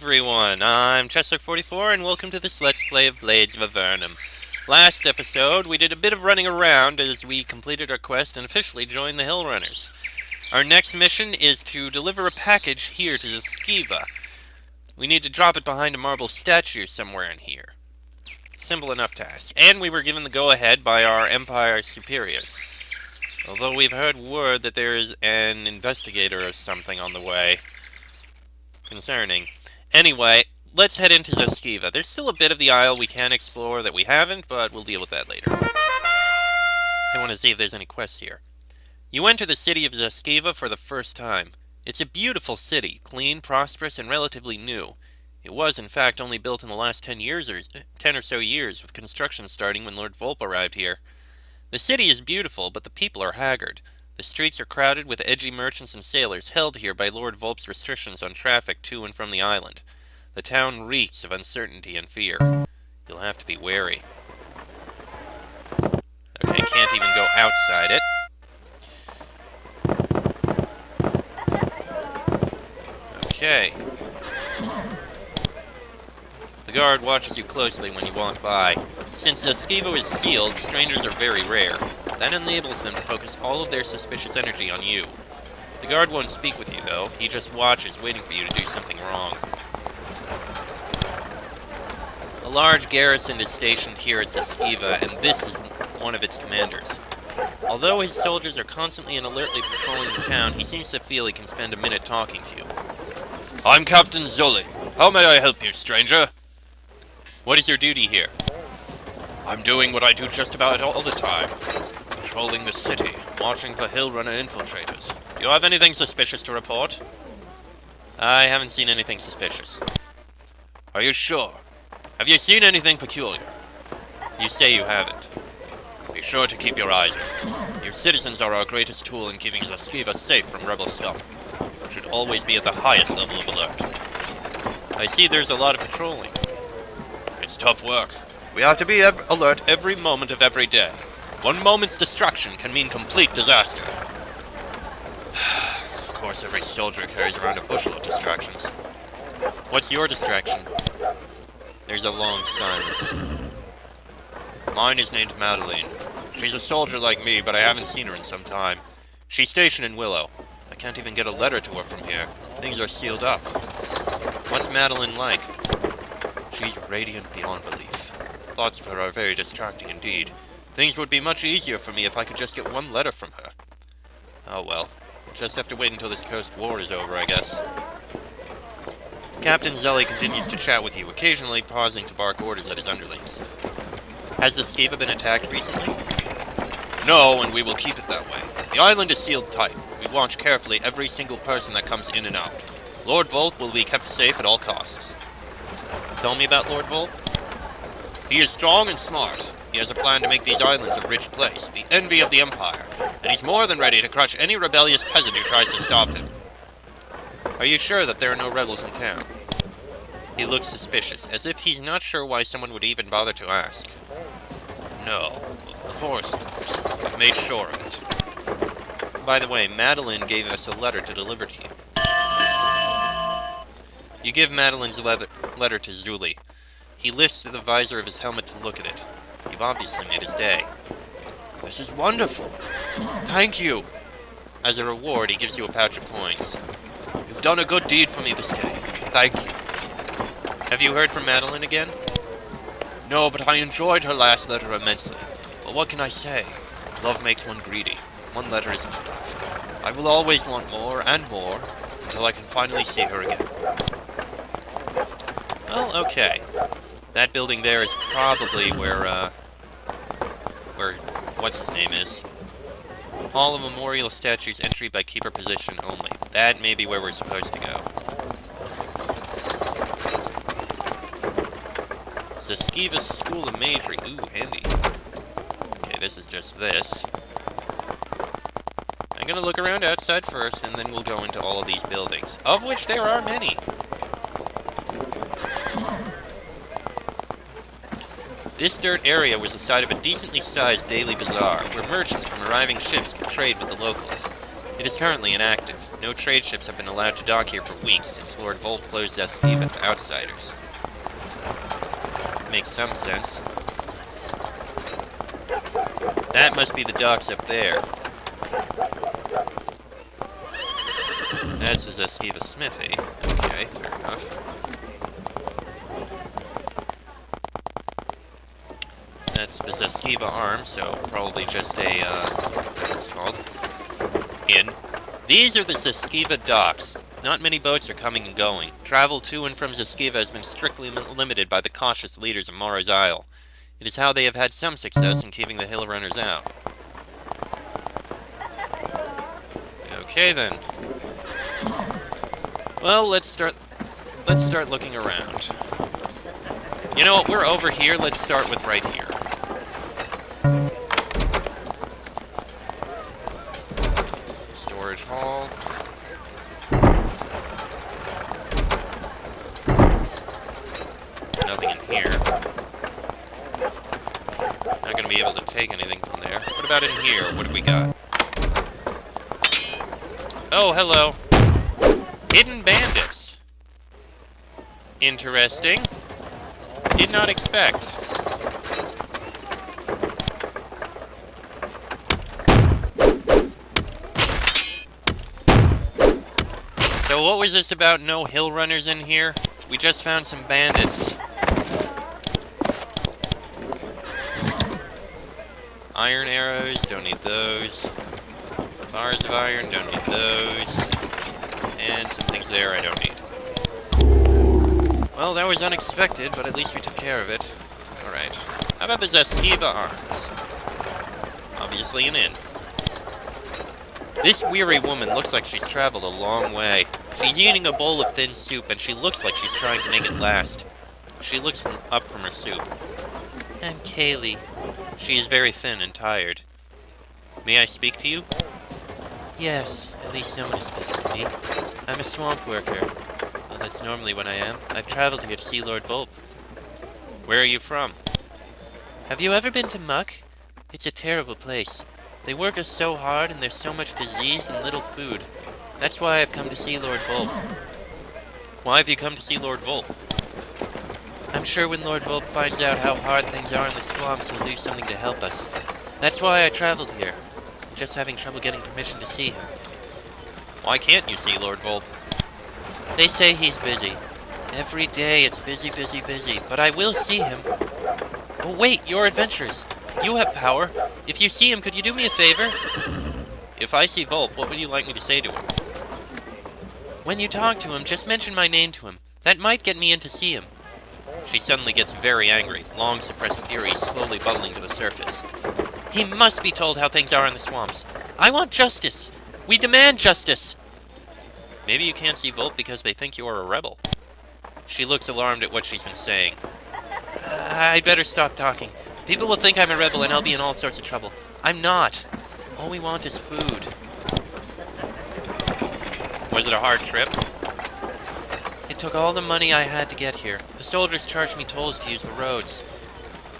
everyone, I'm Chessler44 and welcome to this Let's Play of Blades of Avernum. Last episode, we did a bit of running around as we completed our quest and officially joined the Hill Runners. Our next mission is to deliver a package here to Zaskiva. We need to drop it behind a marble statue somewhere in here. Simple enough task. And we were given the go-ahead by our Empire superiors. Although we've heard word that there is an investigator or something on the way. Concerning. Anyway, let's head into Zaskiva. There's still a bit of the Isle we can explore that we haven't, but we'll deal with that later. I want to see if there's any quests here. You enter the city of Zaskiva for the first time. It's a beautiful city, clean, prosperous, and relatively new. It was, in fact, only built in the last 10 or so years, with construction starting when Lord Volp arrived here. The city is beautiful, but the people are haggard. The streets are crowded with edgy merchants and sailors held here by Lord Volp's restrictions on traffic to and from the island. The town reeks of uncertainty and fear. You'll have to be wary. Okay, can't even go outside it. Okay. The guard watches you closely when you walk by. Since Zaskiva is sealed, strangers are very rare. That enables them to focus all of their suspicious energy on you. The guard won't speak with you, though. He just watches, waiting for you to do something wrong. A large garrison is stationed here at Zaskiva, and this is one of its commanders. Although his soldiers are constantly and alertly patrolling the town, he seems to feel he can spend a minute talking to you. I'm Captain Zully. How may I help you, stranger? What is your duty here? I'm doing what I do just about all the time. Patrolling the city, watching for Hill Runner infiltrators. Do you have anything suspicious to report? I haven't seen anything suspicious. Are you sure? Have you seen anything peculiar? You say you haven't. Be sure to keep your eyes open. Your citizens are our greatest tool in keeping Zaskiva safe from rebel scum. You should always be at the highest level of alert. I see there's a lot of patrolling. It's tough work. We have to be alert every moment of every day. One moment's distraction can mean complete disaster. Of course, every soldier carries around a bushel of distractions. What's your distraction? There's a long silence. Mine is named Madeline. She's a soldier like me, but I haven't seen her in some time. She's stationed in Willow. I can't even get a letter to her from here. Things are sealed up. What's Madeline like? She's radiant beyond belief. Thoughts of her are very distracting indeed. Things would be much easier for me if I could just get one letter from her. Oh well. We'll just have to wait until this coast war is over, I guess. Captain Zelly continues to chat with you, occasionally pausing to bark orders at his underlings. Has Zaskiva been attacked recently? No, and we will keep it that way. The island is sealed tight. We watch carefully every single person that comes in and out. Lord Volp will be kept safe at all costs. Tell me about Lord Volp. He is strong and smart. He has a plan to make these islands a rich place, the envy of the Empire, and he's more than ready to crush any rebellious peasant who tries to stop him. Are you sure that there are no rebels in town? He looks suspicious, as if he's not sure why someone would even bother to ask. No, of course not. We've made sure of it. By the way, Madeline gave us a letter to deliver to you. You give Madeline's letter to Zuli. He lifts the visor of his helmet to look at it. You've obviously made his day. This is wonderful. Thank you. As a reward, he gives you a pouch of coins. You've done a good deed for me this day. Thank you. Have you heard from Madeline again? No, but I enjoyed her last letter immensely. But what can I say? Love makes one greedy. One letter isn't enough. I will always want more and more until I can finally see her again. Well, okay. That building there is probably where what's-his-name is. Hall of Memorial Statues, entry by keeper position only. That may be where we're supposed to go. Zaskiva School of Magery. Ooh, handy. Okay, this is just this. I'm gonna look around outside first, and then we'll go into all of these buildings, of which there are many. This dirt area was the site of a decently sized daily bazaar, where merchants from arriving ships could trade with the locals. It is currently inactive. No No trade ships have been allowed to dock here for weeks since Lord Volt closed Zaskiva to outsiders. Makes some sense. That must be the docks up there. That's the Zaskiva smithy. Okay, fair enough. That's the Zaskiva arm, so probably just a, what's it called? Inn. These are the Zaskiva docks. Not many boats are coming and going. Travel to and from Zaskiva has been strictly limited by the cautious leaders of Mara's Isle. It is how they have had some success in keeping the hill runners out. Okay then. Well, let's start looking around. You know what, we're over here, let's start with right here. Storage hall. Nothing in here. Not gonna be able to take anything from there. What about in here? What have we got? Oh, hello. Hidden bandits. Interesting. Did not expect. So what was this about no hill runners in here? We just found some bandits. Iron arrows, don't need those. Bars of iron, don't need those. And some things there I don't need. Well, that was unexpected, but at least we took care of it. Alright. How about the Zaskiva arms? Obviously an inn. This weary woman looks like she's traveled a long way. She's eating a bowl of thin soup, and she looks like she's trying to make it last. She looks up from her soup. I'm Kaylee. She is very thin and tired. May I speak to you? Yes, at least someone is speaking to me. I'm a swamp worker. Well, that's normally what I am. I've traveled here to see Lord Volp. Where are you from? Have you ever been to Muck? It's a terrible place. They work us so hard, and there's so much disease and little food. That's why I've come to see Lord Volp. Why have you come to see Lord Volp? I'm sure when Lord Volp finds out how hard things are in the swamps, he'll do something to help us. That's why I traveled here. I'm just having trouble getting permission to see him. Why can't you see Lord Volp? They say he's busy. Every day it's busy, busy, busy, but I will see him. Oh wait, you're adventurous. You have power. If you see him, could you do me a favor? If I see Volp, what would you like me to say to him? When you talk to him, just mention my name to him. That might get me in to see him. She suddenly gets very angry, long suppressed fury slowly bubbling to the surface. He must be told how things are in the swamps. I want justice. We demand justice. Maybe you can't see Volp because they think you are a rebel. She looks alarmed at what she's been saying. I'd better stop talking. People will think I'm a rebel and I'll be in all sorts of trouble. I'm not. All we want is food. Was it a hard trip? It took all the money I had to get here. The soldiers charged me tolls to use the roads.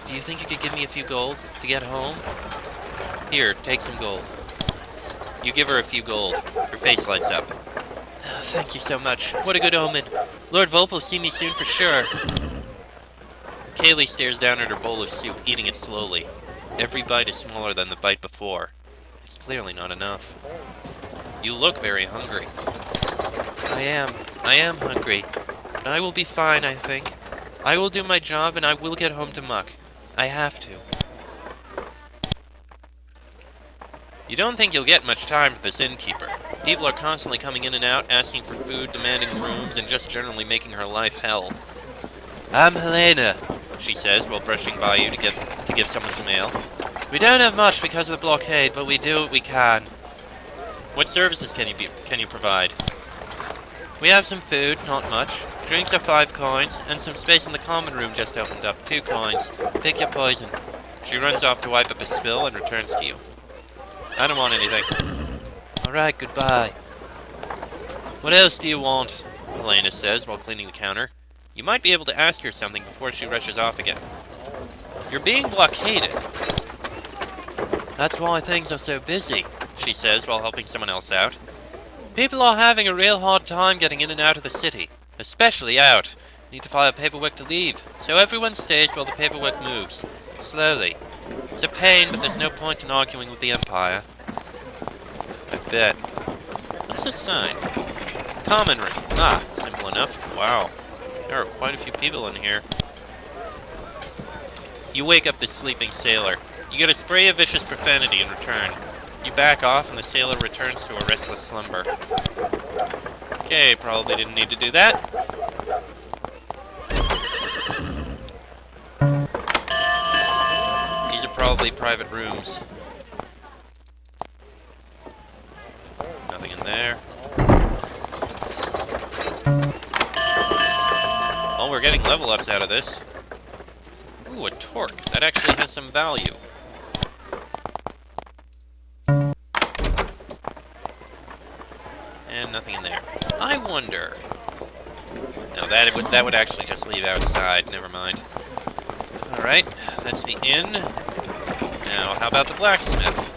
Do you think you could give me a few gold to get home? Here, take some gold. You give her a few gold. Her face lights up. Oh, thank you so much. What a good omen. Lord Volp will see me soon for sure. Kaylee stares down at her bowl of soup, eating it slowly. Every bite is smaller than the bite before. It's clearly not enough. You look very hungry. I am hungry. But I will be fine, I think. I will do my job and I will get home to Muck. I have to. You don't think you'll get much time for this innkeeper. People are constantly coming in and out, asking for food, demanding rooms, and just generally making her life hell. I'm Helena, she says while brushing by you to give someone some mail. We don't have much because of the blockade, but we do what we can. What services can you provide? We have some food, not much. Drinks are 5 coins, and some space in the common room just opened up, 2 coins. Pick your poison. She runs off to wipe up a spill and returns to you. I don't want anything. Alright, goodbye. What else do you want? Helena says while cleaning the counter. You might be able to ask her something before she rushes off again. You're being blockaded. That's why things are so busy, she says while helping someone else out. People are having a real hard time getting in and out of the city. Especially out. Need to file paperwork to leave. So everyone stays while the paperwork moves. Slowly. It's a pain, but there's no point in arguing with the Empire. I bet. What's this sign? Common room. Ah, simple enough. Wow. There are quite a few people in here. You wake up the sleeping sailor. You get a spray of vicious profanity in return. You back off and the sailor returns to a restless slumber. Okay, probably didn't need to do that. These are probably private rooms. Nothing in there. Well, we're getting level ups out of this. Ooh, a torque. That actually has some value. And nothing in there. I wonder... No, that would actually just leave outside. Never mind. Alright, that's the inn. Now, how about the blacksmith?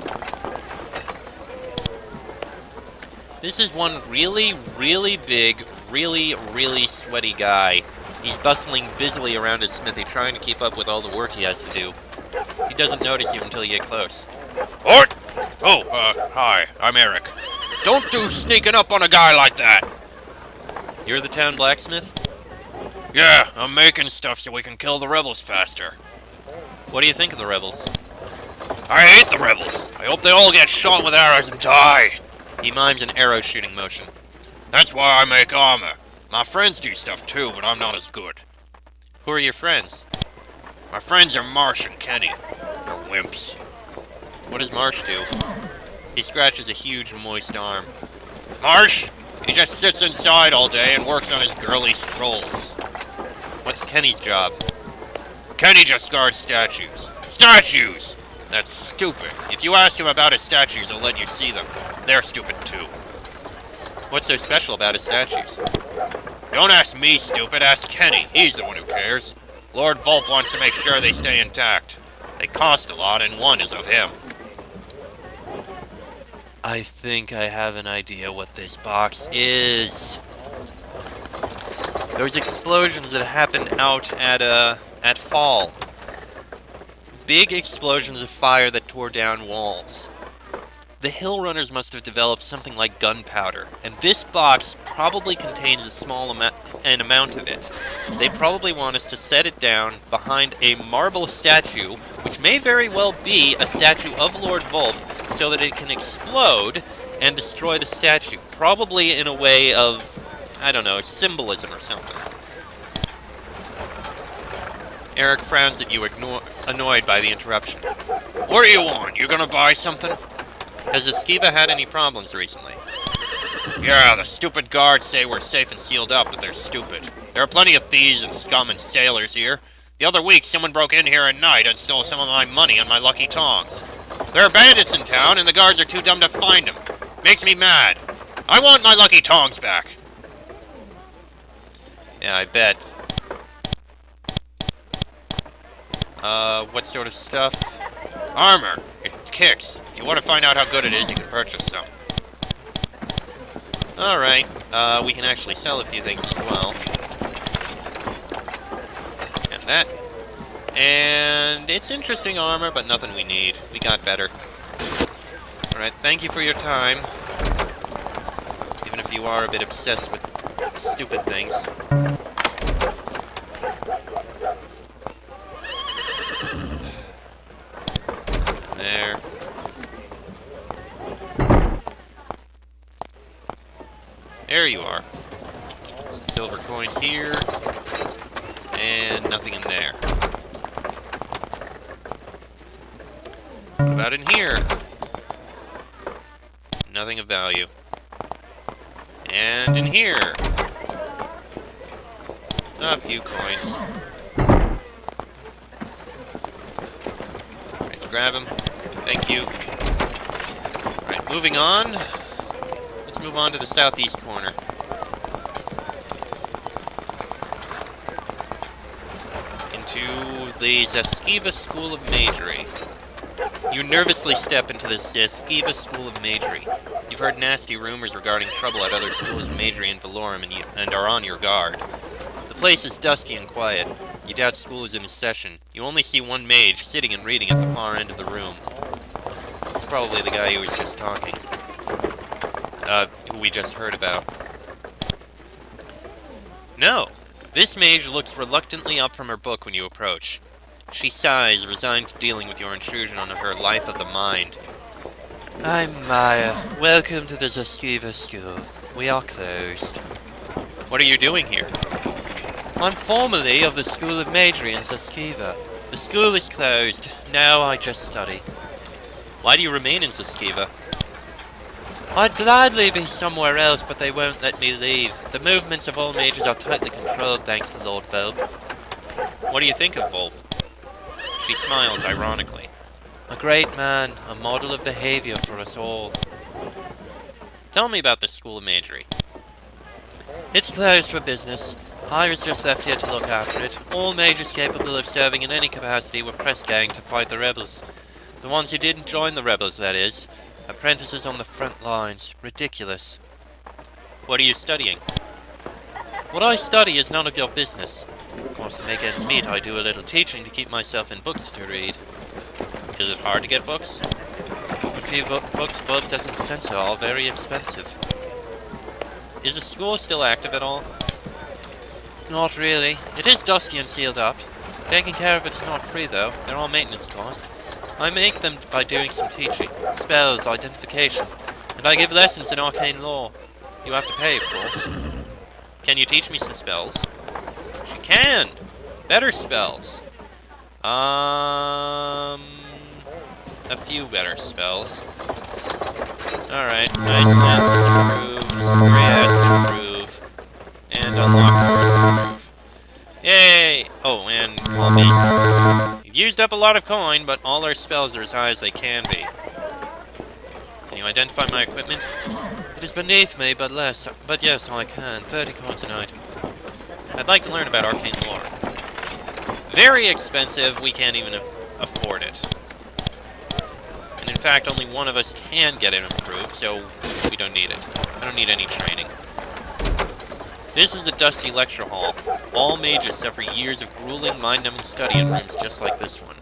This is one really, really big, really sweaty guy. He's bustling busily around his smithy, trying to keep up with all the work he has to do. He doesn't notice you until you get close. What? Oh, hi, I'm Eric. Don't do sneaking up on a guy like that! You're the town blacksmith? Yeah, I'm making stuff so we can kill the rebels faster. What do you think of the rebels? I hate the rebels! I hope they all get shot with arrows and die! He mimes an arrow shooting motion. That's why I make armor. My friends do stuff too, but I'm not as good. Who are your friends? My friends are Marsh and Kenny. They're wimps. What does Marsh do? He scratches a huge, moist arm. Marsh? He just sits inside all day and works on his girly scrolls. What's Kenny's job? Kenny just guards statues. Statues! That's stupid. If you ask him about his statues, he'll let you see them. They're stupid too. What's so special about his statues? Don't ask me, stupid. Ask Kenny. He's the one who cares. Lord Volp wants to make sure they stay intact. They cost a lot, and one is of him. I think I have an idea what this box is. Those explosions that happened out at Fall. Big explosions of fire that tore down walls. The hill runners must have developed something like gunpowder, and this box probably contains a small amount of it. They probably want us to set it down behind a marble statue, which may very well be a statue of Lord Volp, so that it can explode and destroy the statue. Probably in a way of, I don't know, symbolism or something. Eric frowns at you, annoyed by the interruption. What do you want? You gonna buy something? Has Zaskiva had any problems recently? Yeah, the stupid guards say we're safe and sealed up, but they're stupid. There are plenty of thieves and scum and sailors here. The other week, someone broke in here at night and stole some of my money and my lucky tongs. There are bandits in town, and the guards are too dumb to find them. Makes me mad. I want my lucky tongs back. Yeah, I bet. What sort of stuff? Armor. It kicks. If you want to find out how good it is, you can purchase some. Alright, we can actually sell a few things as well. And that. And it's interesting armor, but nothing we need. We got better. Alright, thank you for your time. Even if you are a bit obsessed with stupid things. There. There you are. Some silver coins here. And nothing in there. What about in here? Nothing of value. And in here. A few coins. Alright, grab them. Thank you. Alright, moving on. Let's move on to the southeast corner. Into the Zaskiva School of Magery. You nervously step into the Zaskiva School of Magery. You've heard nasty rumors regarding trouble at other schools in Madri and Valorum and are on your guard. The place is dusky and quiet. You doubt school is in session. You only see one mage sitting and reading at the far end of the room. It's probably the guy who was just talking. Who we just heard about. No! This mage looks reluctantly up from her book when you approach. She sighs, resigned to dealing with your intrusion on her life of the mind. I'm Maya. Welcome to the Zaskiva school. We are closed. What are you doing here? I'm formerly of the School of Madri in Zaskiva. The school is closed. Now I just study. Why do you remain in Zaskiva? I'd gladly be somewhere else, but they won't let me leave. The movements of all mages are tightly controlled thanks to Lord Volp. What do you think of Volp? She smiles ironically. A great man, a model of behavior for us all. Tell me about the School of Madri. It's closed for business. I was just left here to look after it. All mages capable of serving in any capacity were press ganged to fight the rebels. The ones who didn't join the rebels, that is. Apprentices on the front lines. Ridiculous. What are you studying? What I study is none of your business. Of course, to make ends meet, I do a little teaching to keep myself in books to read. Is it hard to get books? A few books Volp doesn't censor are very expensive. Is the school still active at all? Not really. It is dusty and sealed up. Taking care of it is not free, though. They're all maintenance cost. I make them by doing some teaching, spells, identification, and I give lessons in arcane lore. You have to pay, of course. Can you teach me some spells? She can! Better spells. A few better spells. Alright, nice lances improve, spray acid improve, and unlock doors improve. Yay! Oh, and calm beast improve. You've used up a lot of coin, but all our spells are as high as they can be. Can you identify my equipment? It is beneath me, but yes, I can. 30 coins an item. I'd like to learn about arcane lore. Very expensive, we can't even afford it. And in fact, only one of us can get it improved, so we don't need it. I don't need any training. This is a dusty lecture hall. All mages suffer years of grueling, mind-numbing study in rooms just like this one.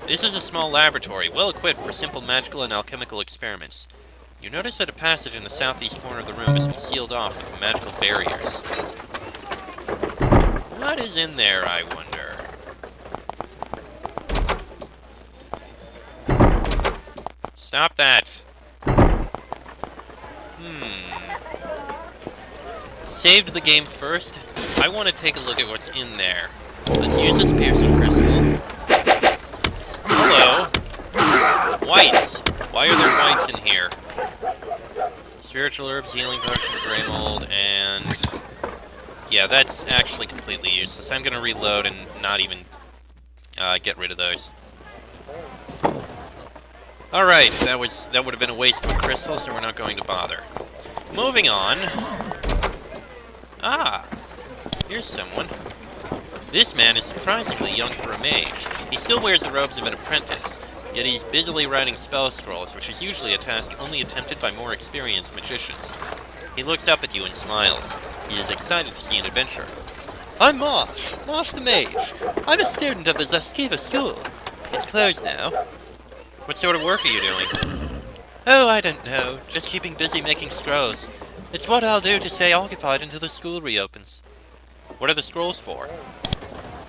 This is a small laboratory, well equipped for simple magical and alchemical experiments. You notice that a passage in the southeast corner of the room has been sealed off with magical barriers. What is in there, I wonder? Stop that! Saved the game first. I want to take a look at what's in there. Let's use this piercing crystal. Hello! Whites! Why are there whites in here? Spiritual herbs, healing potion, grey mold, and... yeah, that's actually completely useless. I'm gonna reload and not even get rid of those. Alright, that would have been a waste of a crystal, so we're not going to bother. Moving on. Ah! Here's someone. This man is surprisingly young for a mage. He still wears the robes of an apprentice, yet he's busily writing spell scrolls, which is usually a task only attempted by more experienced magicians. He looks up at you and smiles. He is excited to see an adventurer. I'm Marsh the mage. I'm a student of the Zaskiva school. It's closed now. What sort of work are you doing? Oh, I don't know. Just keeping busy making scrolls. It's what I'll do to stay occupied until the school reopens. What are the scrolls for?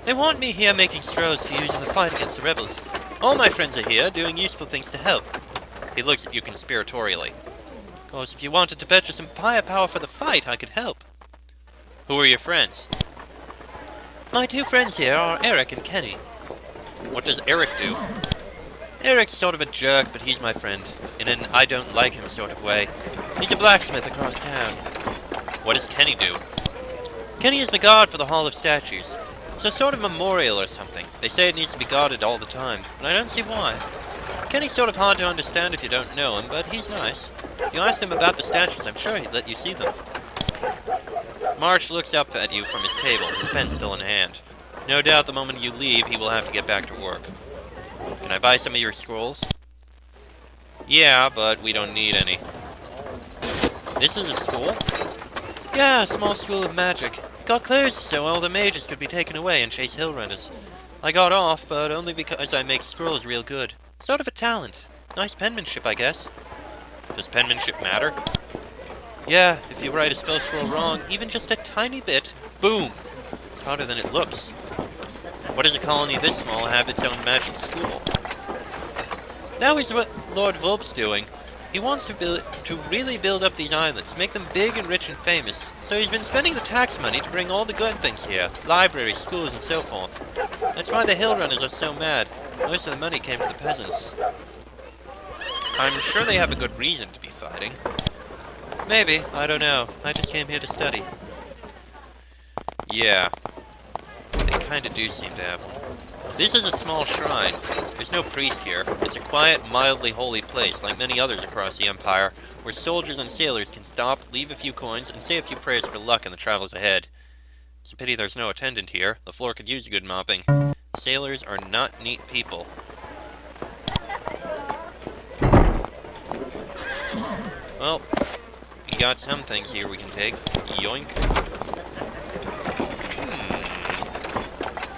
They want me here making scrolls to use in the fight against the rebels. All my friends are here, doing useful things to help. He looks at you conspiratorially. Of course, if you wanted to purchase some firepower for the fight, I could help. Who are your friends? My two friends here are Eric and Kenny. What does Eric do? Eric's sort of a jerk, but he's my friend, in an I-don't-like-him sort of way. He's a blacksmith across town. What does Kenny do? Kenny is the guard for the Hall of Statues. It's a sort of memorial or something. They say it needs to be guarded all the time, but I don't see why. Kenny's sort of hard to understand if you don't know him, but he's nice. If you asked him about the statues, I'm sure he'd let you see them. Marsh looks up at you from his table, his pen still in hand. No doubt the moment you leave, he will have to get back to work. Can I buy some of your scrolls? Yeah, but we don't need any. This is a school? Yeah, a small school of magic. It got closed so all the mages could be taken away and chase hill runners. I got off, but only because I make scrolls real good. Sort of a talent. Nice penmanship, I guess. Does penmanship matter? Yeah, if you write a spell scroll wrong, even just a tiny bit, boom! It's harder than it looks. What does a colony this small have its own magic school? Now is what Lord Volp's doing. He wants to really build up these islands, make them big and rich and famous. So he's been spending the tax money to bring all the good things here. Libraries, schools, and so forth. That's why the hill runners are so mad. Most of the money came for the peasants. I'm sure they have a good reason to be fighting. Maybe, I don't know. I just came here to study. Yeah. They kinda do seem to have one. This is a small shrine. There's no priest here. It's a quiet, mildly holy place, like many others across the Empire, where soldiers and sailors can stop, leave a few coins, and say a few prayers for luck in the travels ahead. It's a pity there's no attendant here. The floor could use a good mopping. Sailors are not neat people. Well, we got some things here we can take. Yoink.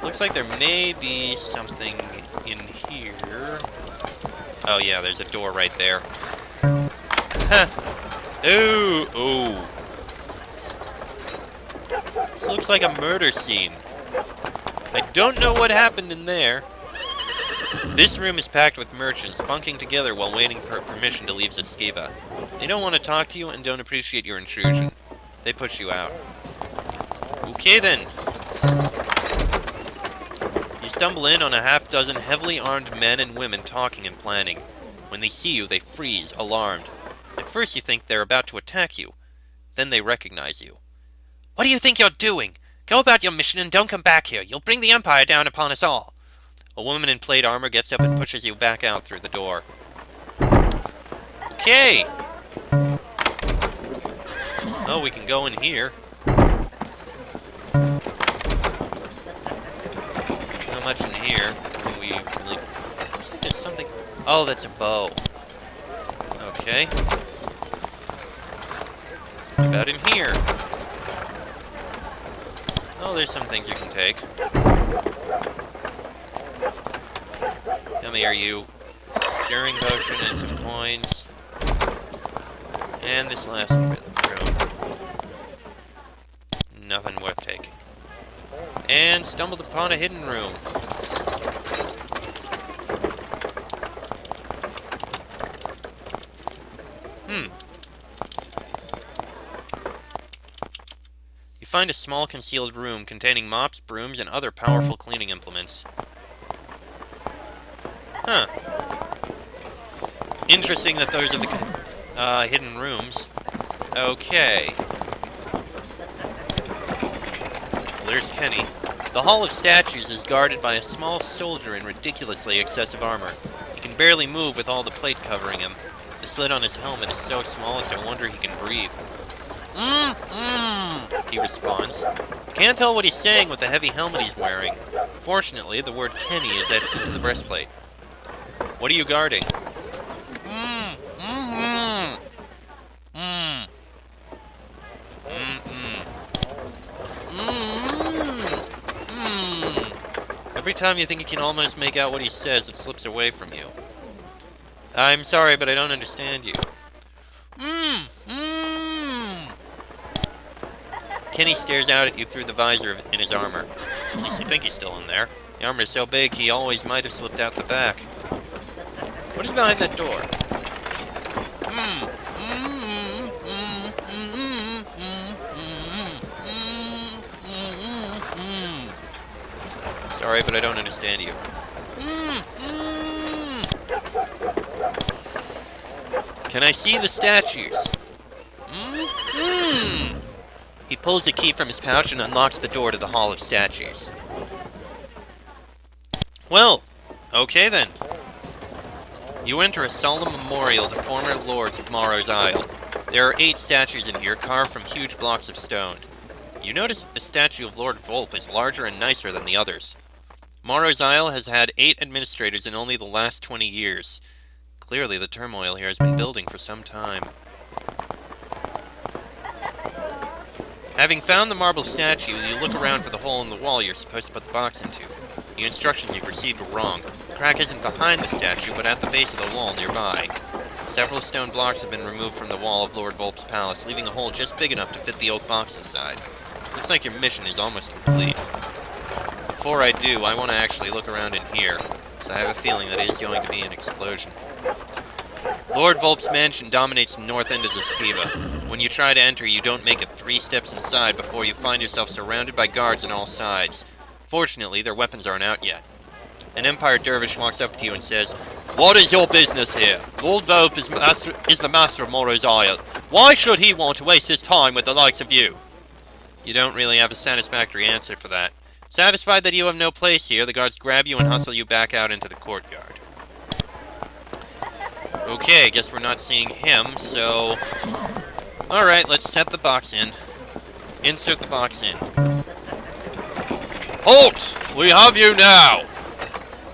Looks like there may be something in here. Oh yeah, there's a door right there. Huh. Ooh, ooh. This looks like a murder scene. I don't know what happened in there. This room is packed with merchants, bunking together while waiting for permission to leave Zaskiva. They don't want to talk to you and don't appreciate your intrusion. They push you out. Okay then. You stumble in on a half-dozen heavily armed men and women talking and planning. When they see you, they freeze, alarmed. At first you think they're about to attack you. Then they recognize you. What do you think you're doing? Go about your mission and don't come back here. You'll bring the Empire down upon us all. A woman in plate armor gets up and pushes you back out through the door. Okay. Oh, we can go in here. Not much in here. We really... Looks like there's something... Oh, that's a bow. Okay. What about in here? Oh, there's some things you can take. How many are you? Curing potion and some coins. And this last room. Nothing worth taking. And stumbled upon a hidden room. You find a small concealed room containing mops, brooms, and other powerful cleaning implements. Huh. Interesting that those are the hidden rooms. Okay. Well, there's Kenny. The Hall of Statues is guarded by a small soldier in ridiculously excessive armor. He can barely move with all the plate covering him. The slit on his helmet is so small it's a wonder he can breathe. He responds. You can't tell what he's saying with the heavy helmet he's wearing. Fortunately, the word Kenny is etched into the breastplate. What are you guarding? Every time you think you can almost make out what he says, it slips away from you. I'm sorry, but I don't understand you. Kenny stares out at you through the visor in his armor. At least you think he's still in there. The armor is so big, he always might have slipped out the back. What is behind that door? Sorry, but I don't understand you. Can I see the statues? He pulls a key from his pouch and unlocks the door to the Hall of Statues. Well, okay then. You enter a solemn memorial to former lords of Morrow's Isle. There are 8 statues in here, carved from huge blocks of stone. You notice that the statue of Lord Volp is larger and nicer than the others. Morrow's Isle has had 8 administrators in only the last 20 years. Clearly, the turmoil here has been building for some time. Having found the marble statue, you look around for the hole in the wall you're supposed to put the box into. The instructions you've received were wrong. The crack isn't behind the statue, but at the base of the wall nearby. Several stone blocks have been removed from the wall of Lord Volp's palace, leaving a hole just big enough to fit the oak box inside. Looks like your mission is almost complete. Before I do, I want to actually look around in here, so I have a feeling that it is going to be an explosion. Lord Volp's mansion dominates the north end of Zaskiva. When you try to enter, you don't make it 3 steps inside before you find yourself surrounded by guards on all sides. Fortunately, their weapons aren't out yet. An Empire dervish walks up to you and says, "What is your business here? Lord Volp is the master of Morrow's Isle. Why should he want to waste his time with the likes of you?" You don't really have a satisfactory answer for that. Satisfied that you have no place here, the guards grab you and hustle you back out into the courtyard. Okay, guess we're not seeing him, so... Alright, let's set the box in. Insert the box in. Halt! We have you now!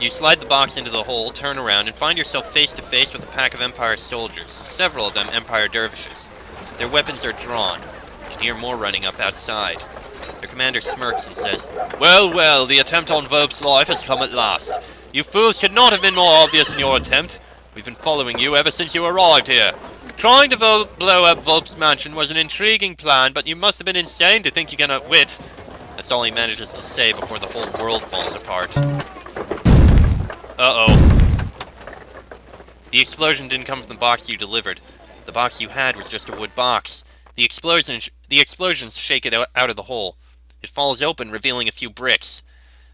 You slide the box into the hole, turn around, and find yourself face to face with a pack of Empire soldiers, several of them Empire dervishes. Their weapons are drawn. You can hear more running up outside. Their commander smirks and says, Well, well, the attempt on Volp's life has come at last. You fools could not have been more obvious in your attempt. We've been following you ever since you arrived here. Trying to blow up Volp's mansion was an intriguing plan, but you must have been insane to think you can outwit. That's all he manages to say before the whole world falls apart. Uh-oh. The explosion didn't come from the box you delivered. The box you had was just a wood box. The explosions shake it out of the hole. It falls open, revealing a few bricks.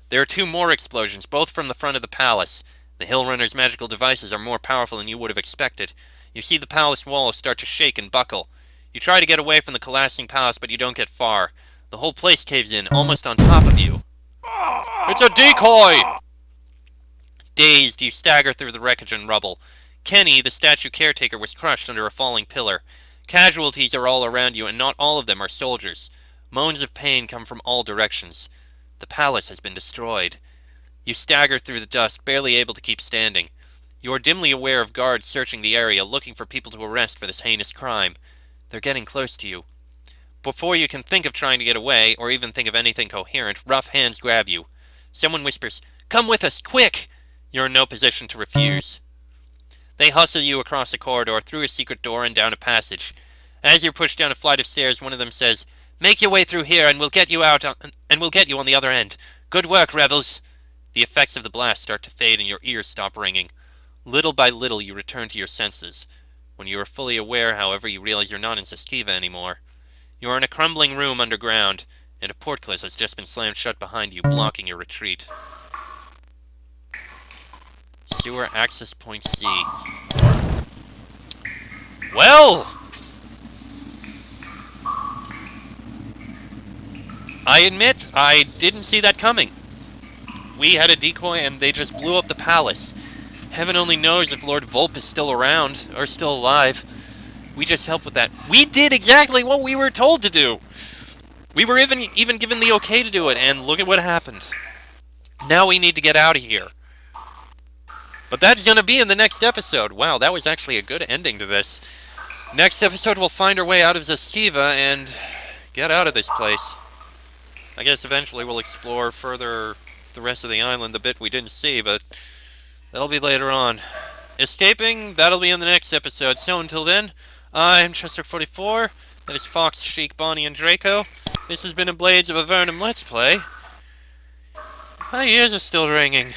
There are 2 more explosions, both from the front of the palace. The Hill Runner's magical devices are more powerful than you would have expected. You see the palace walls start to shake and buckle. You try to get away from the collapsing palace, but you don't get far. The whole place caves in, almost on top of you. It's a decoy! Dazed, you stagger through the wreckage and rubble. Kenny, the statue caretaker, was crushed under a falling pillar. Casualties are all around you, and not all of them are soldiers. Moans of pain come from all directions. The palace has been destroyed. You stagger through the dust, barely able to keep standing. You are dimly aware of guards searching the area, looking for people to arrest for this heinous crime. They're getting close to you. Before you can think of trying to get away, or even think of anything coherent, rough hands grab you. Someone whispers, "Come with us, quick!" You're in no position to refuse. They hustle you across a corridor, through a secret door, and down a passage. As you're pushed down a flight of stairs, one of them says, "Make your way through here, and we'll get you out, and we'll get you on the other end. Good work, rebels!" The effects of the blast start to fade, and your ears stop ringing. Little by little, you return to your senses. When you are fully aware, however, you realize you're not in Zaskiva anymore. You are in a crumbling room underground, and a portcullis has just been slammed shut behind you, blocking your retreat. Sewer access point C. Well! I admit, I didn't see that coming. We had a decoy and they just blew up the palace. Heaven only knows if Lord Volp is still around, or still alive. We just helped with that. We did exactly what we were told to do! We were even given the okay to do it, and look at what happened. Now we need to get out of here. But that's gonna be in the next episode. Wow, that was actually a good ending to this. Next episode, we'll find our way out of Zaskiva and get out of this place. I guess eventually we'll explore further the rest of the island, the bit we didn't see, but that'll be later on. Escaping, that'll be in the next episode. So until then, I'm Chester44. That is Fox, Sheik, Bonnie, and Draco. This has been a Blades of Avernum Let's Play. My ears are still ringing.